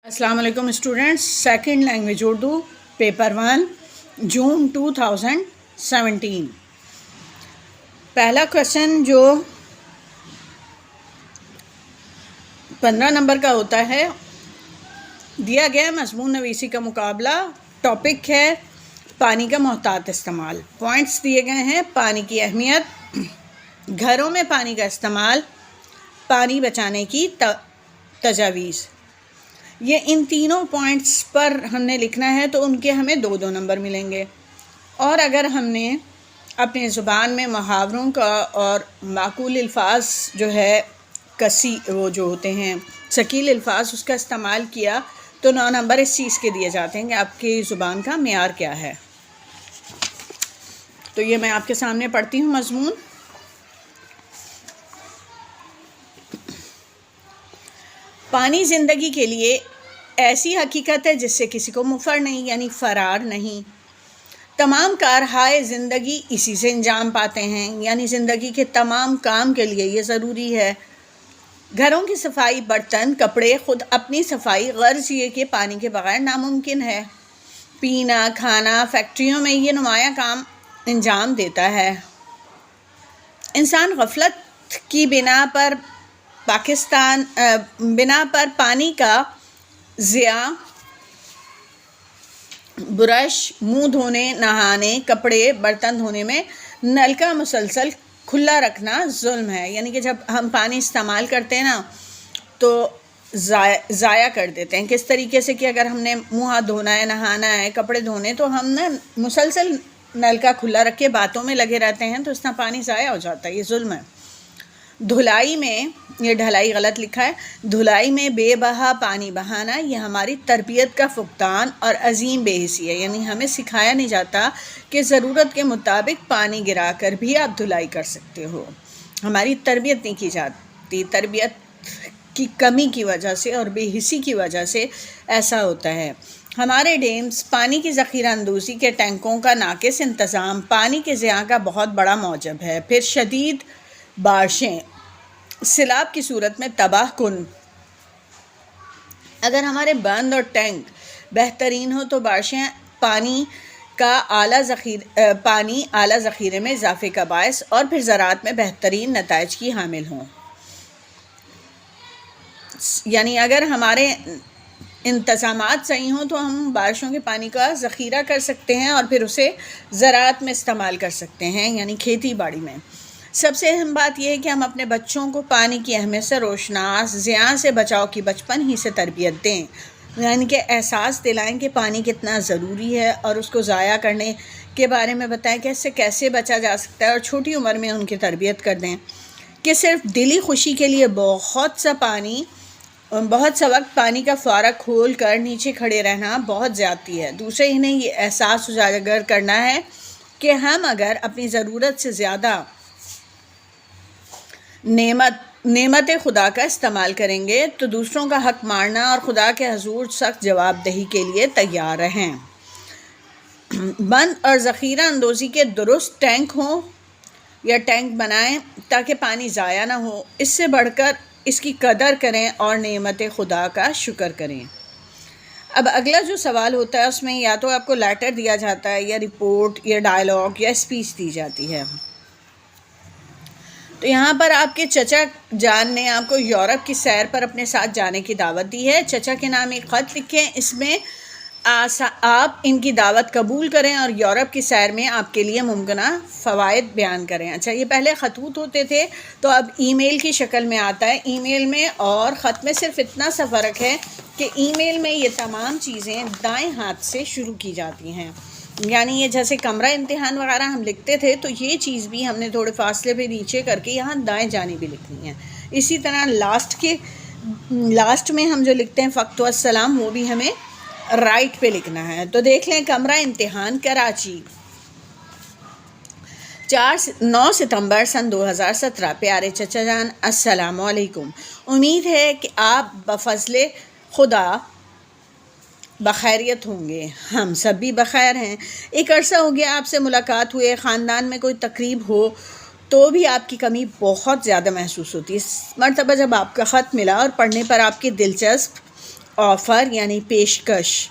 السلام علیکم students, second language Urdu paper 1 جون 2017۔ پہلا کوشچن جو 15 نمبر کا ہوتا ہے، دیا گیا مضمون نویسی کا مقابلہ، ٹاپک ہے پانی کا محتاط استعمال۔ پوائنٹس دیے گئے ہیں: پانی کی اہمیت، گھروں میں پانی کا استعمال، پانی بچانے کی تجاویز۔ یہ ان تینوں پوائنٹس پر ہم نے لکھنا ہے تو ان کے ہمیں 2 نمبر ملیں گے، اور اگر ہم نے اپنے زبان میں محاوروں کا اور معقول الفاظ جو ہے وہ جو ہوتے ہیں ثقیل الفاظ، اس کا استعمال کیا تو 9 نمبر اس چیز کے دیے جاتے ہیں کہ آپ کی زبان کا معیار کیا ہے۔ تو یہ میں آپ کے سامنے پڑھتی ہوں مضمون۔ پانی زندگی کے لیے ایسی حقیقت ہے جس سے کسی کو مفر نہیں، یعنی فرار نہیں۔ تمام کارہائے زندگی اسی سے انجام پاتے ہیں، یعنی زندگی کے تمام کام کے لیے یہ ضروری ہے۔ گھروں کی صفائی، برتن، کپڑے، خود اپنی صفائی، غرض یہ کہ پانی کے بغیر ناممکن ہے۔ پینا، کھانا، فیکٹریوں میں یہ نمایاں کام انجام دیتا ہے۔ انسان غفلت کی بنا پر پانی کا ضیاع، برش، منہ دھونے، نہانے، کپڑے، برتن دھونے میں نل کا مسلسل کھلا رکھنا ظلم ہے۔ یعنی کہ جب ہم پانی استعمال کرتے ہیں نا تو ضائع کر دیتے ہیں۔ کس طریقے سے کہ اگر ہم نے منہ ہاتھ دھونا ہے، نہانا ہے، کپڑے دھونے، تو ہم نے مسلسل نل کا کھلا رکھ کے باتوں میں لگے رہتے ہیں تو اس طرح پانی ضائع ہو جاتا ہے، یہ ظلم ہے۔ دھلائی میں، یہ ڈھلائی غلط لکھا ہے، دھلائی میں بے بہا پانی بہانا، یہ ہماری تربیت کا فقدان اور عظیم بے حسی ہے۔ یعنی ہمیں سکھایا نہیں جاتا کہ ضرورت کے مطابق پانی گرا کر بھی آپ دھلائی کر سکتے ہو۔ ہماری تربیت نہیں کی جاتی، تربیت کی کمی کی وجہ سے اور بے حسی کی وجہ سے ایسا ہوتا ہے۔ ہمارے ڈیمز، پانی کی ذخیرہ اندوزی کے ٹینکوں کا ناقص انتظام پانی کے ضیاع کا بہت بڑا موجب ہے۔ پھر شدید بارشیں سیلاب کی صورت میں تباہ کن۔ اگر ہمارے بند اور ٹینک بہترین ہو تو بارشیں پانی اعلیٰ ذخیرے میں اضافے کا باعث اور پھر زراعت میں بہترین نتائج کی حامل ہوں۔ یعنی اگر ہمارے انتظامات صحیح ہوں تو ہم بارشوں کے پانی کا ذخیرہ کر سکتے ہیں اور پھر اسے زراعت میں استعمال کر سکتے ہیں، یعنی کھیتی باڑی میں۔ سب سے اہم بات یہ ہے کہ ہم اپنے بچوں کو پانی کی اہمیت سے روشناس، ضیاع سے بچاؤ کی بچپن ہی سے تربیت دیں، یعنی کہ احساس دلائیں کہ پانی کتنا ضروری ہے اور اس کو ضائع کرنے کے بارے میں بتائیں کہ اس سے کیسے بچا جا سکتا ہے، اور چھوٹی عمر میں ان کی تربیت کر دیں کہ صرف دلی خوشی کے لیے بہت سا وقت پانی کا فوارہ کھول کر نیچے کھڑے رہنا بہت زیادتی ہے۔ دوسرے انہیں یہ احساس اجاگر کرنا ہے کہ ہم اگر اپنی ضرورت سے زیادہ نعمت خدا کا استعمال کریں گے تو دوسروں کا حق مارنا اور خدا کے حضور سخت جواب دہی کے لیے تیار رہیں۔ بند اور ذخیرہ اندوزی کے درست ٹینک ہوں یا ٹینک بنائیں تاکہ پانی ضائع نہ ہو، اس سے بڑھ کر اس کی قدر کریں اور نعمت خدا کا شکر کریں۔ اب اگلا جو سوال ہوتا ہے اس میں یا تو آپ کو لیٹر دیا جاتا ہے یا رپورٹ یا ڈائلاگ یا اسپیچ دی جاتی ہے۔ تو یہاں پر آپ کے چچا جان نے آپ کو یورپ کی سیر پر اپنے ساتھ جانے کی دعوت دی ہے۔ چچا کے نام ایک خط لکھیں، اس میں آپ ان کی دعوت قبول کریں اور یورپ کی سیر میں آپ کے لیے ممکنہ فوائد بیان کریں۔ اچھا، یہ پہلے خطوط ہوتے تھے تو اب ای میل کی شکل میں آتا ہے۔ ای میل میں اور خط میں صرف اتنا سا فرق ہے کہ ای میل میں یہ تمام چیزیں دائیں ہاتھ سے شروع کی جاتی ہیں، یعنی یہ جیسے کمرہ امتحان وغیرہ ہم لکھتے تھے تو یہ چیز بھی ہم نے تھوڑے فاصلے پہ نیچے کر کے یہاں دائیں جانب بھی لکھنی ہے۔ اسی طرح لاسٹ میں ہم جو لکھتے ہیں فقط والسلام، وہ بھی ہمیں رائٹ پہ لکھنا ہے۔ تو دیکھ لیں، کمرہ امتحان کراچی، 9 ستمبر سن 2017۔ پیارے چچا جان، السلام علیکم۔ امید ہے کہ آپ بفضل خدا بخیریت ہوں گے، ہم سب بھی بخیر ہیں۔ ایک عرصہ ہو گیا آپ سے ملاقات ہوئے، خاندان میں کوئی تقریب ہو تو بھی آپ کی کمی بہت زیادہ محسوس ہوتی ہے۔ اس مرتبہ جب آپ کا خط ملا اور پڑھنے پر آپ کی دلچسپ آفر یعنی پیشکش.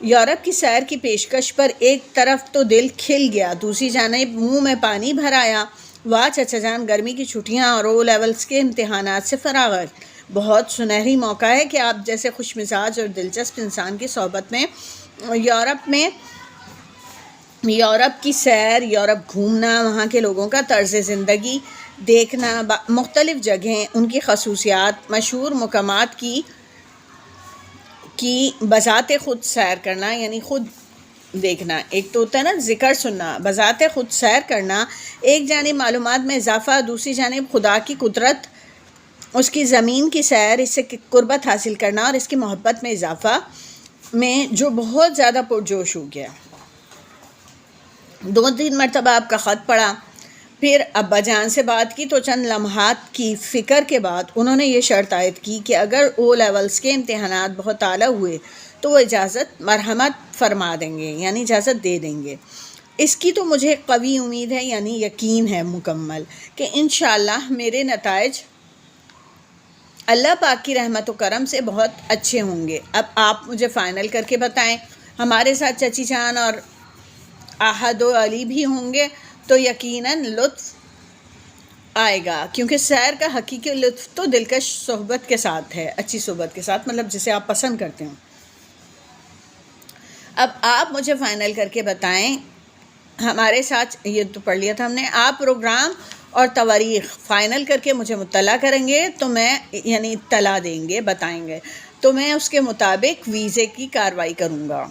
یورپ کی سیر کی پیشکش پر ایک طرف تو دل کھل گیا، دوسری جانب منہ میں پانی بھر آیا. واہ چچا جان، گرمی کی چھٹیاں اور او لیولز کے امتحانات سے فراغت. بہت سنہری موقع ہے کہ آپ جیسے خوش مزاج اور دلچسپ انسان کی صحبت میں یورپ کی سیر، یورپ گھومنا، وہاں کے لوگوں کا طرز زندگی دیکھنا، مختلف جگہیں، ان کی خصوصیات، مشہور مقامات کی بذات خود سیر کرنا، یعنی خود دیکھنا. ایک تو ہوتا ہے نا ذکر سننا، بذات خود سیر کرنا. ایک جانب معلومات میں اضافہ، دوسری جانب خدا کی قدرت، اس کی زمین کی سیر، اس سے قربت حاصل کرنا اور اس کی محبت میں اضافہ میں جو بہت زیادہ پرجوش ہو گیا. 2-3 مرتبہ آپ کا خط پڑھا، پھر ابا جان سے بات کی تو چند لمحات کی فکر کے بعد انہوں نے یہ شرط عائد کی کہ اگر او لیولز کے امتحانات بہت اعلیٰ ہوئے تو وہ اجازت مرحمت فرما دیں گے، یعنی اجازت دے دیں گے. اس کی تو مجھے قوی امید ہے، یعنی یقین ہے مکمل کہ انشاءاللہ میرے نتائج اللہ پاک کی رحمت و کرم سے بہت اچھے ہوں گے. اب آپ مجھے فائنل کر کے بتائیں. ہمارے ساتھ چچی جان اور احد و علی بھی ہوں گے تو یقیناً لطف آئے گا، کیونکہ سیر کا حقیقی لطف تو دلکش صحبت کے ساتھ ہے، اچھی صحبت کے ساتھ، مطلب جسے آپ پسند کرتے ہوں. اب آپ مجھے فائنل کر کے بتائیں. ہمارے ساتھ یہ تو پڑھ لیا تھا ہم نے. آپ پروگرام اور تواریخ فائنل کر کے مجھے مطلع کریں گے تو میں، یعنی اطلاع دیں گے، بتائیں گے تو میں اس کے مطابق ویزے کی کارروائی کروں گا.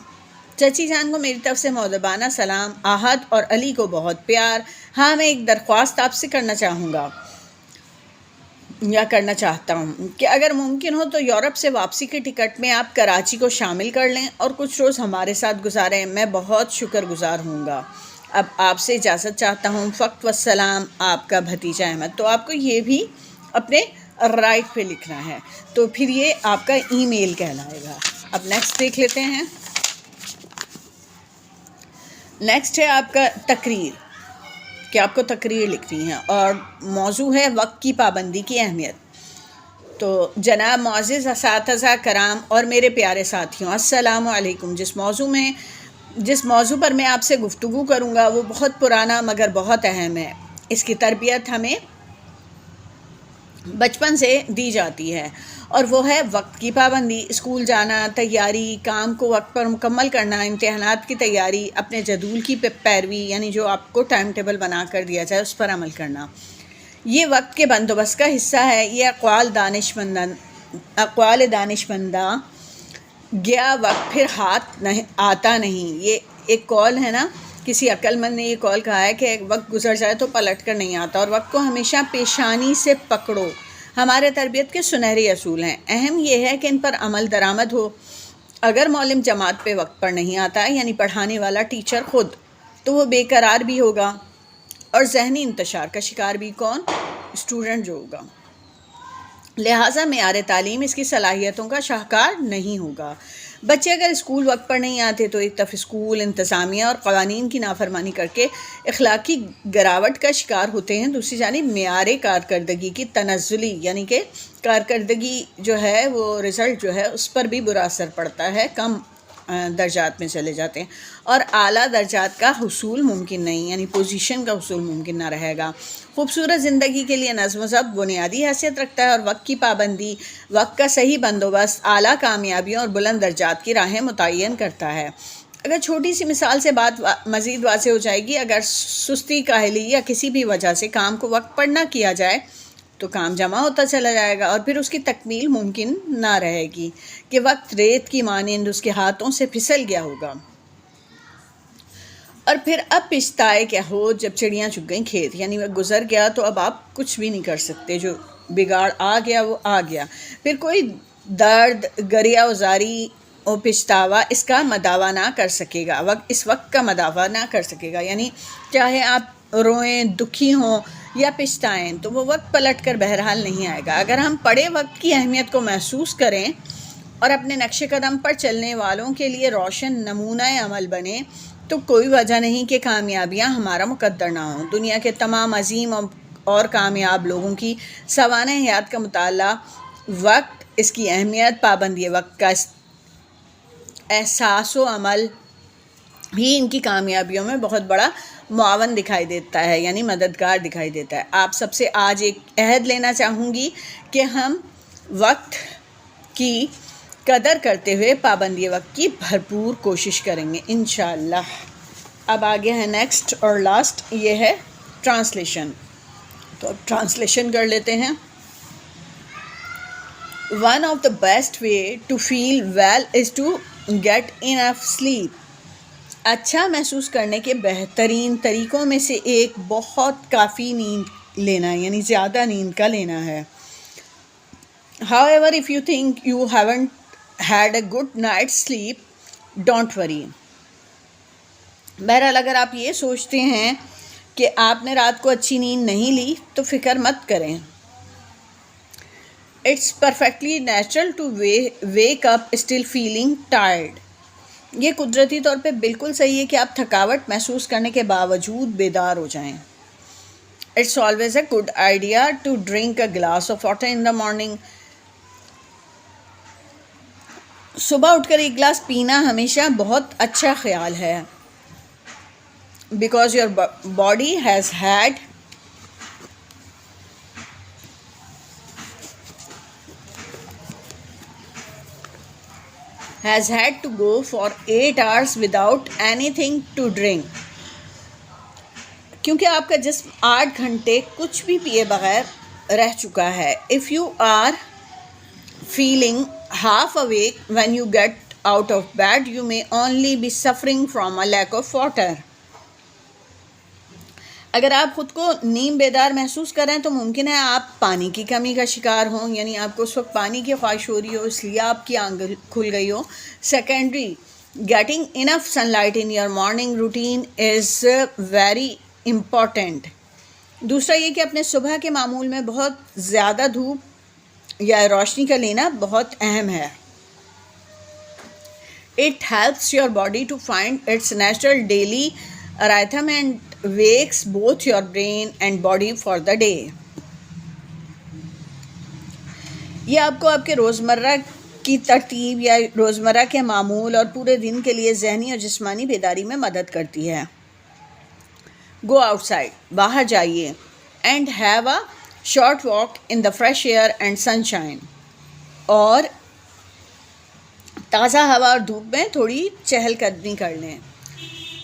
چچی جان کو میری طرف سے مؤدبانہ سلام، احد اور علی کو بہت پیار. ہاں میں ایک درخواست آپ سے کرنا چاہوں گا یا کرنا چاہتا ہوں کہ اگر ممکن ہو تو یورپ سے واپسی کے ٹکٹ میں آپ کراچی کو شامل کر لیں اور کچھ روز ہمارے ساتھ گزاریں. میں بہت شکر گزار ہوں گا. اب آپ سے اجازت چاہتا ہوں. فقط والسلام، آپ کا بھتیجا احمد. تو آپ کو یہ بھی اپنے رائٹ پہ لکھنا ہے، تو پھر یہ آپ کا ای میل کہلائے گا. اب نیکسٹ دیکھ لیتے ہیں. نیکسٹ ہے آپ کا تقریر، کہ آپ کو تقریر لکھنی ہے اور موضوع ہے وقت کی پابندی کی اہمیت. تو جناب معزز اساتذہ کرام اور میرے پیارے ساتھیوں، السلام علیکم. جس موضوع پر میں آپ سے گفتگو کروں گا وہ بہت پرانا مگر بہت اہم ہے. اس کی تربیت ہمیں بچپن سے دی جاتی ہے اور وہ ہے وقت کی پابندی. اسکول جانا، تیاری، کام کو وقت پر مکمل کرنا، امتحانات کی تیاری، اپنے جدول کی پیروی، یعنی جو آپ کو ٹائم ٹیبل بنا کر دیا جائے اس پر عمل کرنا، یہ وقت کے بندوبست کا حصہ ہے. یہ اقوال دانشمنداں گیا وقت پھر ہاتھ آتا نہیں. یہ ایک قول ہے نا، کسی عقل مند نے یہ قول کہا ہے کہ وقت گزر جائے تو پلٹ کر نہیں آتا، اور وقت کو ہمیشہ پیشانی سے پکڑو. ہمارے تربیت کے سنہری اصول ہیں. اہم یہ ہے کہ ان پر عمل درآمد ہو. اگر معلم جماعت پہ وقت پر نہیں آتا، یعنی پڑھانے والا ٹیچر خود، تو وہ بے قرار بھی ہوگا اور ذہنی انتشار کا شکار بھی کون؟ اسٹوڈنٹ جو ہوگا. لہٰذا معیار تعلیم اس کی صلاحیتوں کا شاہکار نہیں ہوگا. بچے اگر اسکول وقت پر نہیں آتے تو ایک طرف اسکول، انتظامیہ اور قوانین کی نافرمانی کر کے اخلاقی گراوٹ کا شکار ہوتے ہیں، دوسری جانب معیار کارکردگی کی تنزلی، یعنی کہ کارکردگی جو ہے وہ رزلٹ جو ہے اس پر بھی برا اثر پڑتا ہے، کم درجات میں چلے جاتے ہیں اور اعلیٰ درجات کا حصول ممکن نہیں، یعنی پوزیشن کا حصول ممکن نہ رہے گا. خوبصورت زندگی کے لیے نظم و ضبط بنیادی حیثیت رکھتا ہے اور وقت کی پابندی، وقت کا صحیح بندوبست اعلیٰ کامیابیوں اور بلند درجات کی راہیں متعین کرتا ہے. اگر چھوٹی سی مثال سے بات مزید واضح ہو جائے گی. اگر سستی، کاہلی یا کسی بھی وجہ سے کام کو وقت پر نہ کیا جائے تو کام جمع ہوتا چلا جائے گا اور پھر اس کی تکمیل ممکن نہ رہے گی کہ وقت ریت کی مانند اس کے ہاتھوں سے پھسل گیا ہوگا. اور پھر اب پچھتائے کیا ہو جب چڑیاں چگ گئیں کھیت، یعنی وہ گزر گیا تو اب آپ کچھ بھی نہیں کر سکتے. جو بگاڑ آ گیا وہ آ گیا. پھر کوئی درد، گریہ وزاری اور پچھتاوا اس کا مداوع نہ کر سکے گا، اس وقت کا مداوع نہ کر سکے گا. یعنی چاہے آپ روئیں، دکھی ہوں یا پچھتائیں تو وہ وقت پلٹ کر بہرحال نہیں آئے گا. اگر ہم پڑے وقت کی اہمیت کو محسوس کریں اور اپنے نقش قدم پر چلنے والوں کے لیے روشن نمونہ عمل بنے تو کوئی وجہ نہیں کہ کامیابیاں ہمارا مقدر نہ ہوں. دنیا کے تمام عظیم اور کامیاب لوگوں کی سوانح حیات کا مطالعہ وقت اس کی اہمیت، پابندی وقت کا احساس و عمل بھی ان کی کامیابیوں میں بہت بڑا معاون دکھائی دیتا ہے، یعنی مددگار دکھائی دیتا ہے۔ آپ سب سے آج ایک عہد لینا چاہوں گی کہ ہم وقت کی قدر کرتے ہوئے پابندی وقت کی بھرپور کوشش کریں گے انشاءاللہ۔ اب آگے ہے نیکسٹ اور لاسٹ، یہ ہے ٹرانسلیشن۔ تو اب ٹرانسلیشن کر لیتے ہیں۔ One of the best way to feel well is to get enough sleep. اچھا محسوس کرنے کے بہترین طریقوں میں سے ایک بہت کافی نیند لینا، یعنی زیادہ نیند کا لینا ہے۔ However, if you think you haven't had a good night's sleep, don't worry. بہرحال اگر آپ یہ سوچتے ہیں کہ آپ نے رات کو اچھی نیند نہیں لی تو فکر مت کریں۔ It's perfectly natural to wake up still feeling tired. یہ قدرتی طور پہ بالکل صحیح ہے کہ آپ تھکاوٹ محسوس کرنے کے باوجود بیدار ہو جائیں۔ It's always a good idea to drink a glass of water in the morning. صبح اٹھ کر ایک گلاس پینا ہمیشہ بہت اچھا خیال ہے۔ Because your body has had to go for 8 hours without anything to drink. کیونکہ آپ کا جسم 8 گھنٹے کچھ بھی پیے بغیر رہ چکا ہے۔ If you are feeling half awake when you get out of bed, you may only be suffering from a lack of water. اگر آپ خود کو نیم بیدار محسوس کریں تو ممکن ہے آپ پانی کی کمی کا شکار ہوں، یعنی آپ کو اس وقت پانی کی خواہش ہو رہی ہو، اس لیے آپ کی آنکھ کھل گئی ہو۔ Secondary, getting enough sunlight in your morning routine is very important. دوسرا یہ کہ اپنے صبح کے معمول میں بہت زیادہ دھوپ یا روشنی کا لینا بہت اہم ہے۔ It helps your body to find its natural daily rhythm and wakes both your brain and body for the day. یہ آپ کو آپ کے روزمرہ کی ترتیب یا روزمرہ کے معمول اور پورے دن کے لیے ذہنی اور جسمانی بیداری میں مدد کرتی ہے۔ Go outside، باہر جائیے، and have a short walk in the fresh air and sunshine، اور تازہ ہوا اور دھوپ میں تھوڑی چہل قدمی کر لیں۔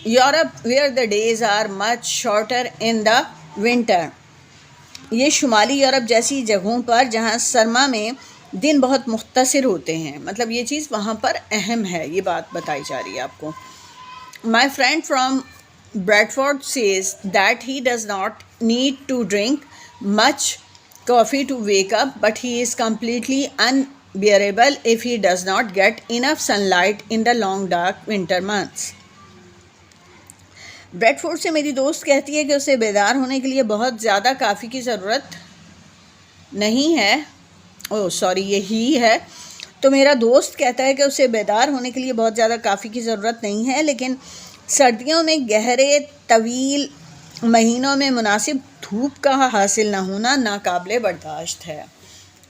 Europe where the days are much shorter in the winter، یہ شمالی یورپ جیسی جگہوں پر جہاں سرما میں دن بہت مختصر ہوتے ہیں، مطلب یہ چیز وہاں پر اہم ہے، یہ بات بتائی جا رہی ہے آپ کو۔ My friend from Bradford says that he does not need to drink much coffee to wake up, but he is completely unbearable if he does not get enough sunlight in the long dark winter months. Bradford سے میری دوست کہتی ہے کہ اسے بیدار ہونے کے لیے بہت زیادہ کافی کی ضرورت نہیں ہے، یہی ہے۔ تو میرا دوست کہتا ہے کہ اسے بیدار ہونے کے لیے بہت زیادہ کافی کی ضرورت نہیں ہے، لیکن سردیوں میں گہرے طویل مہینوں میں مناسب دھوپ کا حاصل نہ ہونا ناقابل برداشت ہے۔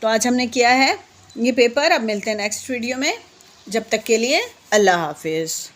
تو آج ہم نے کیا ہے یہ پیپر، اب ملتے ہیں نیکسٹ ویڈیو میں، جب تک کے لیے اللہ حافظ۔